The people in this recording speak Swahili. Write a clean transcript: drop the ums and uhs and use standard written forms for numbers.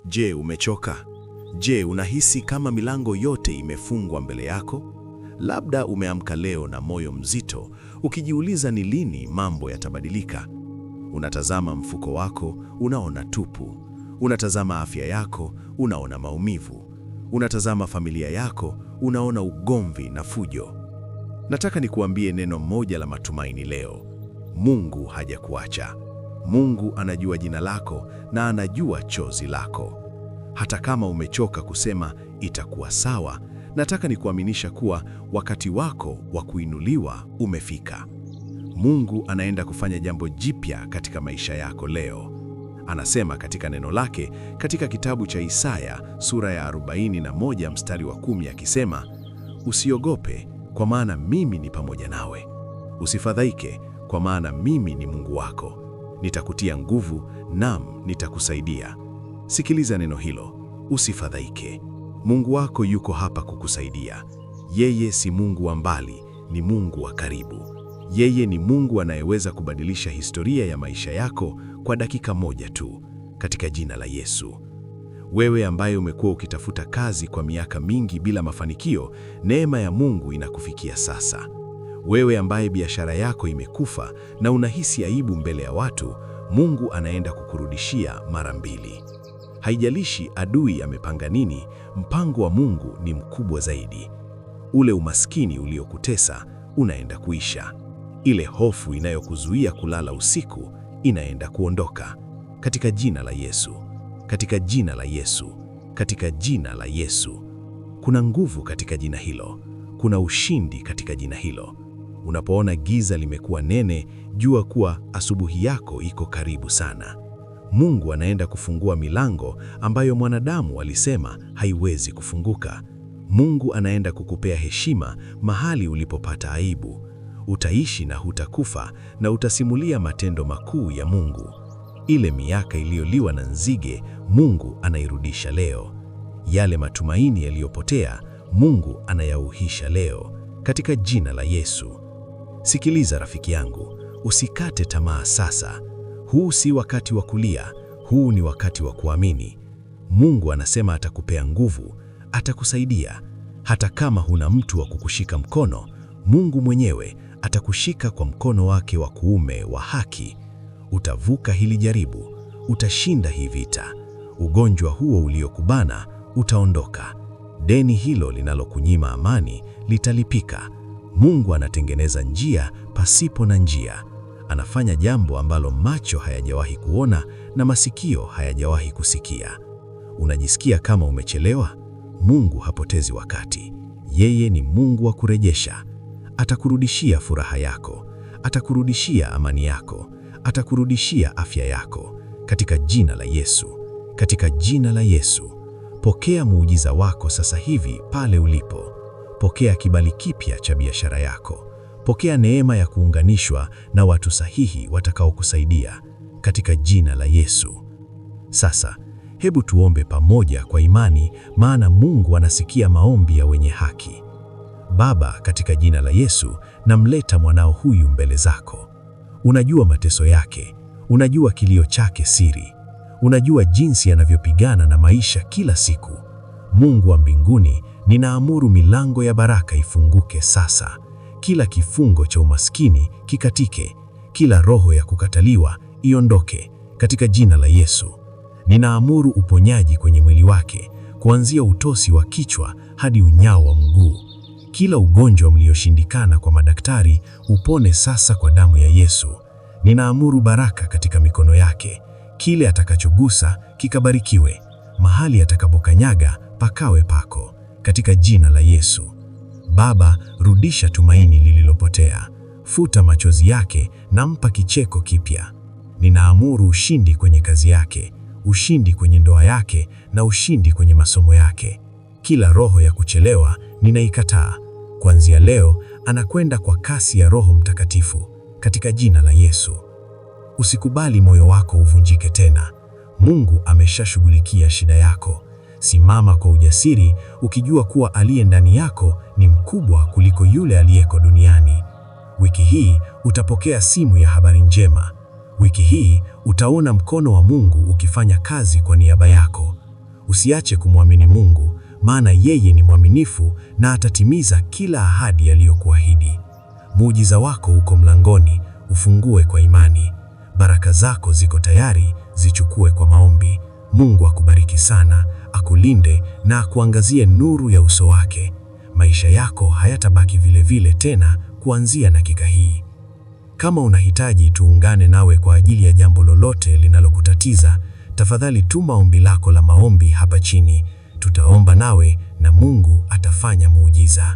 Je, umechoka? Je, unahisi kama milango yote imefungwa mbele yako? Labda umeamka leo na moyo mzito, ukijiuliza ni lini mambo yatabadilika. Unatazama mfuko wako, unaona tupu. Unatazama afya yako, unaona maumivu. Unatazama familia yako, unaona ugomvi na fujo. Nataka nikuambie neno moja la matumaini leo. Mungu hajakuacha. Mungu anajua jina lako na anajua chozi lako. Hata kama umechoka kusema itakuwa sawa, nataka nikuaminisha kuwa wakati wako wa kuinuliwa umefika. Mungu anaenda kufanya jambo jipya katika maisha yako leo. Anasema katika neno lake katika kitabu cha Isaya sura ya 41 mstari wa 10 akisema, usiogope kwa maana mimi ni pamoja nawe. Usifadhaike kwa maana mimi ni Mungu wako. Nitakutia nguvu, naam, nitakusaidia. Sikiliza neno hilo, usifadhaike. Mungu wako yuko hapa kukusaidia. Yeye si Mungu wa mbali, ni Mungu wa karibu. Yeye ni Mungu anayeweza kubadilisha historia ya maisha yako kwa dakika moja tu, katika jina la Yesu. Wewe ambaye umekuwa ukitafuta kazi kwa miaka mingi bila mafanikio, neema ya Mungu inakufikia sasa. Wewe ambaye biashara yako imekufa na unahisi aibu mbele ya watu, Mungu anaenda kukurudishia mara 2. Haijalishi adui amepanga nini, mpango wa Mungu ni mkubwa zaidi. Ule umaskini uliokutesa unaenda kuisha. Ile hofu inayokuzuia kulala usiku inaenda kuondoka. Katika jina la Yesu. Katika jina la Yesu. Katika jina la Yesu. Kuna nguvu katika jina hilo. Kuna ushindi katika jina hilo. Unapoona giza limekuwa nene, jua kuwa asubuhi yako iko karibu sana. Mungu anaenda kufungua milango ambayo mwanadamu alisema haiwezi kufunguka. Mungu anaenda kukupea heshima mahali ulipopata aibu. Utaishi na hutakufa na utasimulia matendo makuu ya Mungu. Ile miaka iliyoliwa na nzige, Mungu anairudisha leo. Yale matumaini yaliyopotea, Mungu anayauhisha leo, katika jina la Yesu. Sikiliza rafiki yangu, usikate tamaa sasa. Huu si wakati wa kulia, huu ni wakati wa kuamini. Mungu anasema atakupea nguvu, atakusaidia. Hata kama huna mtu wa kukushika mkono, Mungu mwenyewe atakushika kwa mkono wake wa kuume wa haki. Utavuka hili jaribu, utashinda hii vita. Ugonjwa huo uliokubana utaondoka. Deni hilo linalokunyima amani litalipika. Mungu anatengeneza njia pasipo na njia. Anafanya jambo ambalo macho hayajawahi kuona na masikio hayajawahi kusikia. Unajisikia kama umechelewa? Mungu hapotezi wakati. Yeye ni Mungu wa kurejesha. Atakurudishia furaha yako, atakurudishia amani yako, atakurudishia afya yako, katika jina la Yesu. Katika jina la Yesu. Pokea muujiza wako sasa hivi pale ulipo. Pokea kibali kipya cha biashara yako. Pokea neema ya kuunganishwa na watu sahihi watakaokusaidia, katika jina la Yesu. Sasa, hebu tuombe pamoja kwa imani, maana Mungu anasikia maombi ya wenye haki. Baba, katika jina la Yesu, namleta mwanao huyu mbele zako. Unajua mateso yake, unajua kilio chake siri, unajua jinsi anavyopigana na maisha kila siku. Mungu wa mbinguni, ninaamuru milango ya baraka ifunguke sasa. Kila kifungo cha umaskini kikatike, kila roho ya kukataliwa iondoke, katika jina la Yesu. Ninaamuru uponyaji kwenye mwili wake, kuanzia utosi wa kichwa hadi unyao wa mguu. Kila ugonjwa mlioshindikana kwa madaktari upone sasa kwa damu ya Yesu. Ninaamuru baraka katika mikono yake. Kile atakachogusa kikabarikiwe. Mahali atakapokanyaga pakawe pako, katika jina la Yesu. Baba, rudisha tumaini lililopotea. Futa machozi yake na mpa kicheko kipya. Ninaamuru ushindi kwenye kazi yake, ushindi kwenye ndoa yake na ushindi kwenye masomo yake. Kila roho ya kuchelewa ninaikataa. Kuanzia leo anakwenda kwa kasi ya Roho Mtakatifu, katika jina la Yesu. Usikubali moyo wako uvunjike tena. Mungu ameshashughulikia shida yako. Simama kwa ujasiri ukijua kuwa aliye ndani yako ni mkubwa kuliko yule aliyeko duniani. Wiki hii utapokea simu ya habari njema. Wiki hii utaona mkono wa Mungu ukifanya kazi kwa niaba yako. Usiache kumwamini Mungu, maana yeye ni mwaminifu na atatimiza kila ahadi aliyokuahidi. Muujiza wako uko mlangoni, ufungue kwa imani. Baraka zako ziko tayari, zichukue kwa maombi. Mungu akubariki sana, akulinde na akuangazie nuru ya uso wake. Maisha yako hayatabaki vile vile tena kuanzia dakika hii. Kama unahitaji tuungane nawe kwa ajili ya jambo lolote linalokutatiza, tafadhali tuma ombi lako la maombi hapa chini. Tutaomba nawe na Mungu atafanya muujiza.